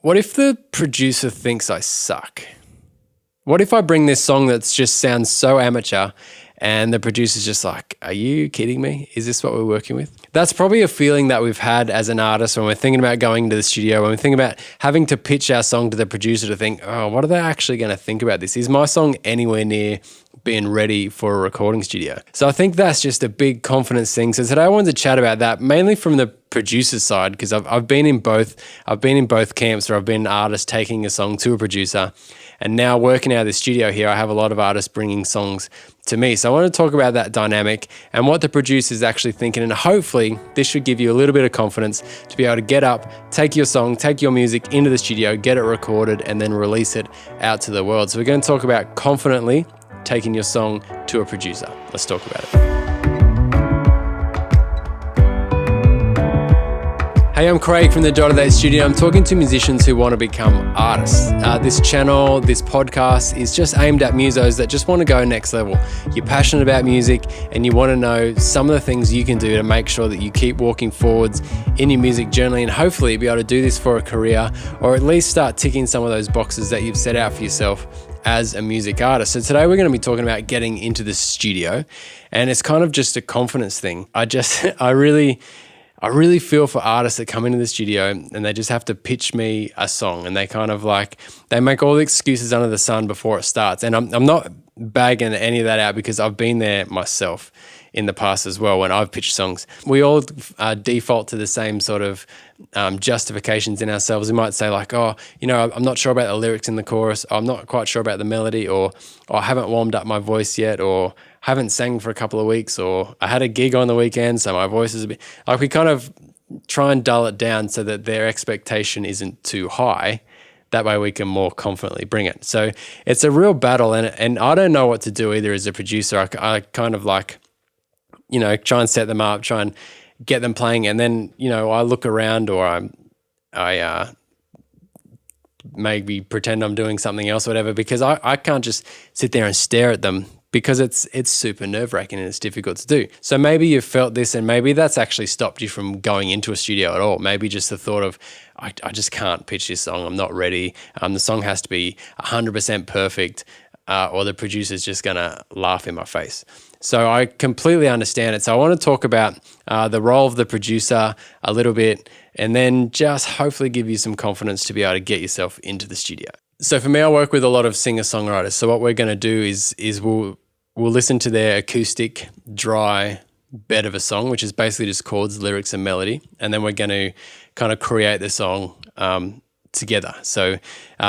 what if the producer thinks I suck? What if I bring this song that just sounds so amateur and the producer's just like, are you kidding me? Is this what we're working with? That's probably a feeling that we've had as an artist when we're thinking about going into the studio, when we're thinking about having to pitch our song to the producer to think, oh, what are they actually going to think about this? Is my song anywhere near being ready for a recording studio? So I think that's just a big confidence thing. So today I wanted to chat about that, mainly from the producer's side, because I've been in both camps where I've been an artist taking a song to a producer, and now working out of the studio here, I have a lot of artists bringing songs to me. So I want to talk about that dynamic and what the producer is actually thinking, and hopefully this should give you a little bit of confidence to be able to get up, take your song, take your music into the studio, get it recorded, and then release it out to the world. So we're going to talk about confidently taking your song to a producer. Let's talk about it. Hey, I'm Craig from the Dot of Day Studio. I'm talking to musicians who want to become artists. This channel, this podcast is just aimed at musos that just want to go next level. You're passionate about music and you want to know some of the things you can do to make sure that you keep walking forwards in your music journey, and hopefully be able to do this for a career, or at least start ticking some of those boxes that you've set out for yourself as a music artist. So today we're going to be talking about getting into the studio, and it's kind of just a confidence thing. I really feel for artists that come into the studio and they just have to pitch me a song, and they kind of they make all the excuses under the sun before it starts. And I'm not bagging any of that out, because I've been there myself in the past as well when I've pitched songs. We all default to the same sort of justifications in ourselves. We might say I'm not sure about the lyrics in the chorus, or I'm not quite sure about the melody, or I haven't warmed up my voice yet, or haven't sang for a couple of weeks, or I had a gig on the weekend, so my voice is a bit... we kind of try and dull it down so that their expectation isn't too high. That way we can more confidently bring it. So it's a real battle, and I don't know what to do either as a producer. I kind of try and set them up, try and get them playing, and then, I look around, or I maybe pretend I'm doing something else or whatever, because I can't just sit there and stare at them, because it's super nerve-wracking and it's difficult to do. So maybe you've felt this, and maybe that's actually stopped you from going into a studio at all. Maybe just the thought of, I just can't pitch this song, I'm not ready. The song has to be 100% perfect, or the producer's just going to laugh in my face. So I completely understand it. So I want to talk about the role of the producer a little bit, and then just hopefully give you some confidence to be able to get yourself into the studio. So for me, I work with a lot of singer-songwriters. So what we're going to do is we'll listen to their acoustic, dry bed of a song, which is basically just chords, lyrics, and melody. And then we're going to kind of create the song together. So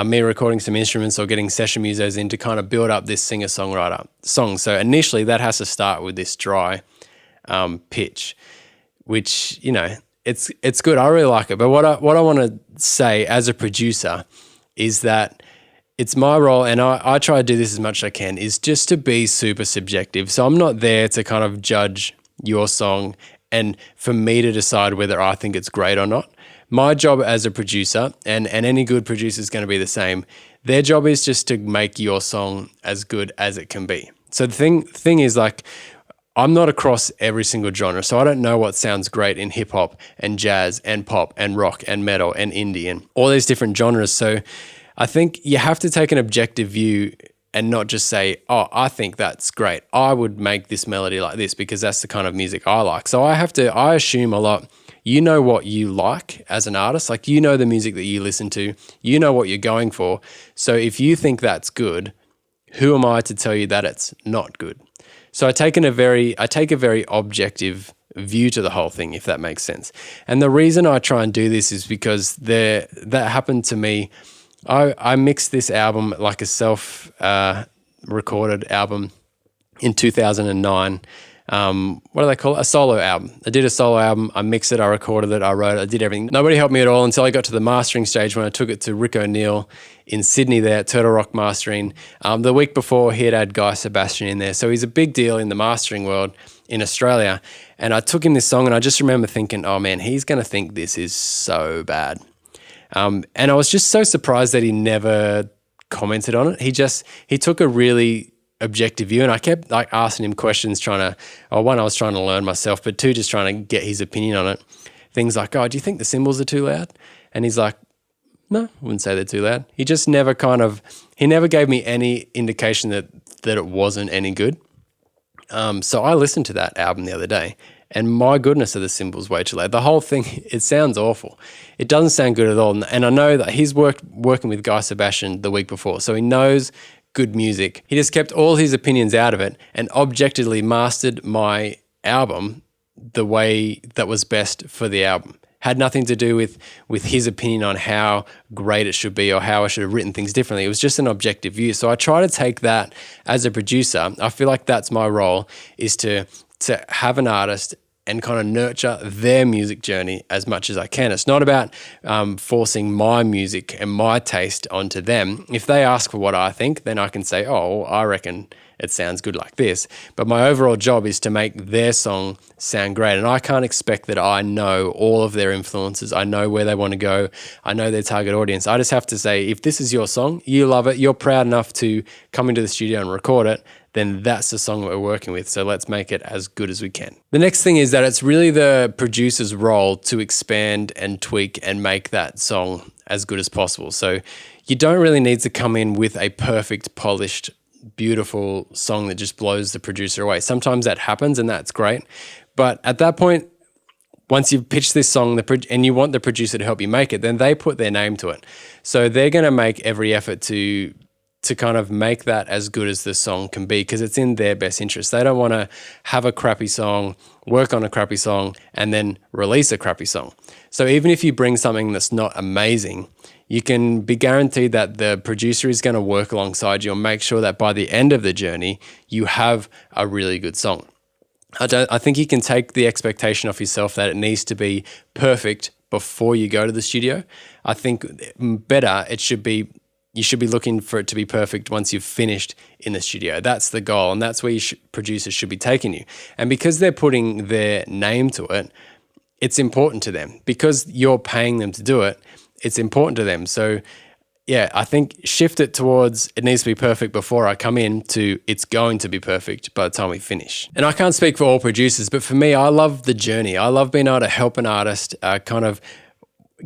me recording some instruments or getting session musos in to kind of build up this singer-songwriter song. So initially that has to start with this dry pitch, which, it's good. I really like it. But what I want to say as a producer is that it's my role, and I try to do this as much as I can, is just to be super subjective. So I'm not there to kind of judge your song and for me to decide whether I think it's great or not. My job as a producer, and any good producer is going to be the same, their job is just to make your song as good as it can be. So the thing is, I'm not across every single genre, so I don't know what sounds great in hip hop and jazz and pop and rock and metal and indie and all these different genres. So I think you have to take an objective view and not just say, oh, I think that's great. I would make this melody like this because that's the kind of music I like. So I assume a lot. You know what you like as an artist, you know the music that you listen to, you know what you're going for. So if you think that's good, who am I to tell you that it's not good? So I take a very objective view to the whole thing, if that makes sense. And the reason I try and do this is because that happened to me. I mixed this album, like a self-recorded album, in 2009. What do they call it? A solo album. I did a solo album. I mixed it. I recorded it. I wrote it. I did everything. Nobody helped me at all until I got to the mastering stage when I took it to Rick O'Neill in Sydney there at Turtle Rock Mastering. The week before, he had Guy Sebastian in there. So he's a big deal in the mastering world in Australia. And I took him this song, and I just remember thinking, oh man, he's going to think this is so bad. And I was just so surprised that he never commented on it. He took a really objective view, and I kept asking him questions, one, I was trying to learn myself, but two, just trying to get his opinion on it. Things like, oh, do you think the cymbals are too loud? And he's like, No, I wouldn't say they're too loud. He just never he never gave me any indication that it wasn't any good. So I listened to that album the other day, and my goodness, are the cymbals way too loud. The whole thing, it sounds awful. It doesn't sound good at all. And I know that he's working with Guy Sebastian the week before, so he knows good music. He just kept all his opinions out of it and objectively mastered my album the way that was best for the album. Had nothing to do with his opinion on how great it should be or how I should have written things differently. It was just an objective view. So I try to take that as a producer. I feel like that's my role, is to have an artist and kind of nurture their music journey as much as I can. It's not about forcing my music and my taste onto them. If they ask for what I think, then I can say, oh, I reckon it sounds good like this. But my overall job is to make their song sound great. And I can't expect that I know all of their influences. I know where they want to go. I know their target audience. I just have to say, if this is your song, you love it, you're proud enough to come into the studio and record it, then that's the song that we're working with. So let's make it as good as we can. The next thing is that it's really the producer's role to expand and tweak and make that song as good as possible. So you don't really need to come in with a perfect, polished, beautiful song that just blows the producer away. Sometimes that happens and that's great. But at that point, once you've pitched this song and you want the producer to help you make it, then they put their name to it. So they're going to make every effort to kind of make that as good as the song can be, because it's in their best interest. They don't want to have a crappy song, work on a crappy song, and then release a crappy song. So even if you bring something that's not amazing, you can be guaranteed that the producer is going to work alongside you and make sure that by the end of the journey, you have a really good song. I think you can take the expectation off yourself that it needs to be perfect before you go to the studio. I think better, you should be looking for it to be perfect once you've finished in the studio. That's the goal, and that's where producers should be taking you. And because they're putting their name to it, it's important to them. Because you're paying them to do it, it's important to them. So yeah, I think shift it towards it needs to be perfect before I come in to it's going to be perfect by the time we finish. And I can't speak for all producers, but for me, I love the journey. I love being able to help an artist kind of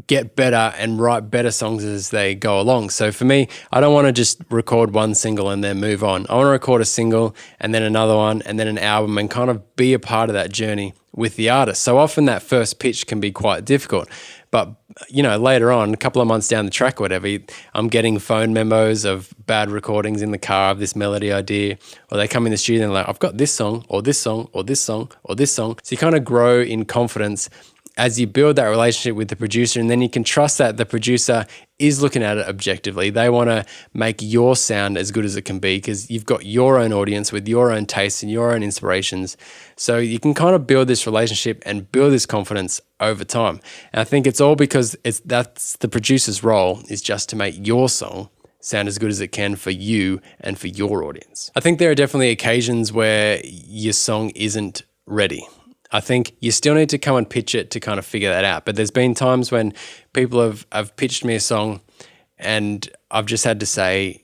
get better and write better songs as they go along. So for me, I don't want to just record one single and then move on. I want to record a single and then another one and then an album and kind of be a part of that journey with the artist. So often that first pitch can be quite difficult. But, you know, later on, a couple of months down the track or whatever, I'm getting phone memos of bad recordings in the car of this melody idea, or they come in the studio and they're like, I've got this song or this song or this song or this song. So you kind of grow in confidence as you build that relationship with the producer, and then you can trust that the producer is looking at it objectively. They want to make your sound as good as it can be because you've got your own audience with your own tastes and your own inspirations. So you can kind of build this relationship and build this confidence over time. And I think it's all because that's the producer's role, is just to make your song sound as good as it can for you and for your audience. I think there are definitely occasions where your song isn't ready. I think you still need to come and pitch it to kind of figure that out. But there's been times when people have pitched me a song and I've just had to say,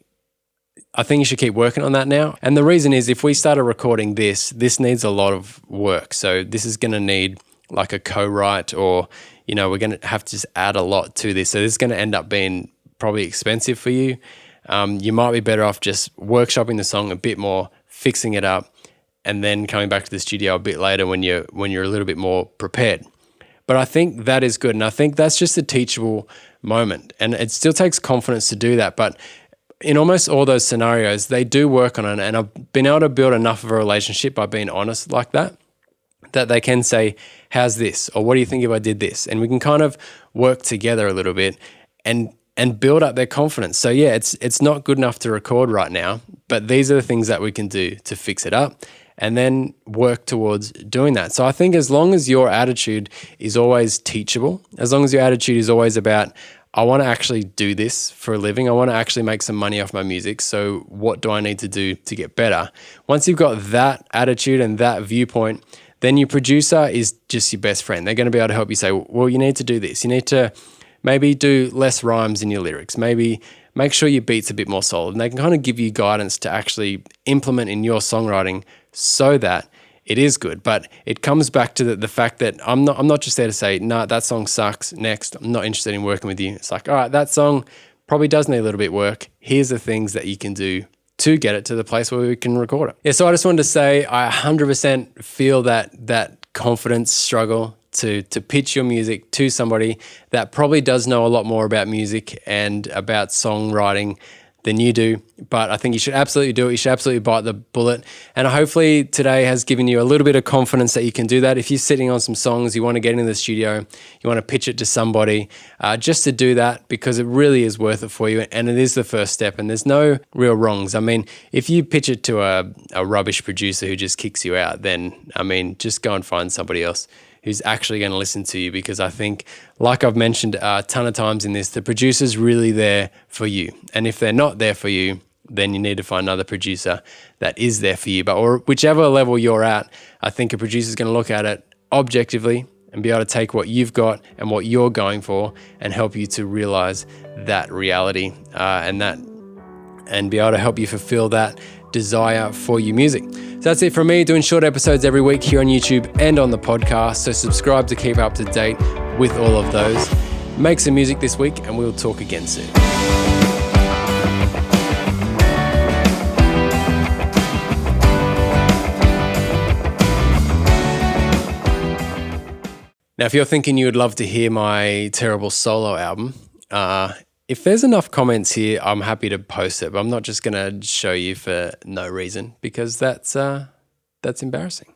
I think you should keep working on that now. And the reason is, if we started recording this needs a lot of work. So this is going to need like a co-write, or, you know, we're going to have to just add a lot to this. So this is going to end up being probably expensive for you. You might be better off just workshopping the song a bit more, fixing it up, and then coming back to the studio a bit later when you're a little bit more prepared. But I think that is good. And I think that's just a teachable moment. And it still takes confidence to do that. But in almost all those scenarios, they do work on it. And I've been able to build enough of a relationship by being honest like that they can say, how's this? Or what do you think if I did this? And we can kind of work together a little bit and build up their confidence. So yeah, it's not good enough to record right now, but these are the things that we can do to fix it up, and then work towards doing that. So I think as long as your attitude is always teachable, as long as your attitude is always about, I want to actually do this for a living, I want to actually make some money off my music, so what do I need to do to get better? Once you've got that attitude and that viewpoint, then your producer is just your best friend. They're going to be able to help you say, well, you need to do this. You need to maybe do less rhymes in your lyrics. Maybe make sure your beat's a bit more solid. And they can kind of give you guidance to actually implement in your songwriting so that it is good. But it comes back to the fact that I'm not just there to say, nah, that song sucks, next, I'm not interested in working with you. It's like, all right, that song probably does need a little bit of work. Here's the things that you can do to get it to the place where we can record it. Yeah, so I just wanted to say I 100% feel that confidence struggle to pitch your music to somebody that probably does know a lot more about music and about songwriting than you do. But I think you should absolutely do it. You should absolutely bite the bullet. And hopefully today has given you a little bit of confidence that you can do that. If you're sitting on some songs, you want to get into the studio, you want to pitch it to somebody, just to do that, because it really is worth it for you. And it is the first step, and there's no real wrongs. I mean, if you pitch it to a rubbish producer who just kicks you out, then, I mean, just go and find somebody else who's actually going to listen to you, because I think, like I've mentioned a ton of times in this, the producer's really there for you. And if they're not there for you, then you need to find another producer that is there for you. But or whichever level you're at, I think a producer's going to look at it objectively and be able to take what you've got and what you're going for and help you to realize that reality and be able to help you fulfill that desire for your music. So that's it from me, doing short episodes every week here on YouTube and on the podcast. So subscribe to keep up to date with all of those. Make some music this week, and we'll talk again soon. Now, if you're thinking you would love to hear my terrible solo album, if there's enough comments here, I'm happy to post it, but I'm not just going to show you for no reason, because that's embarrassing.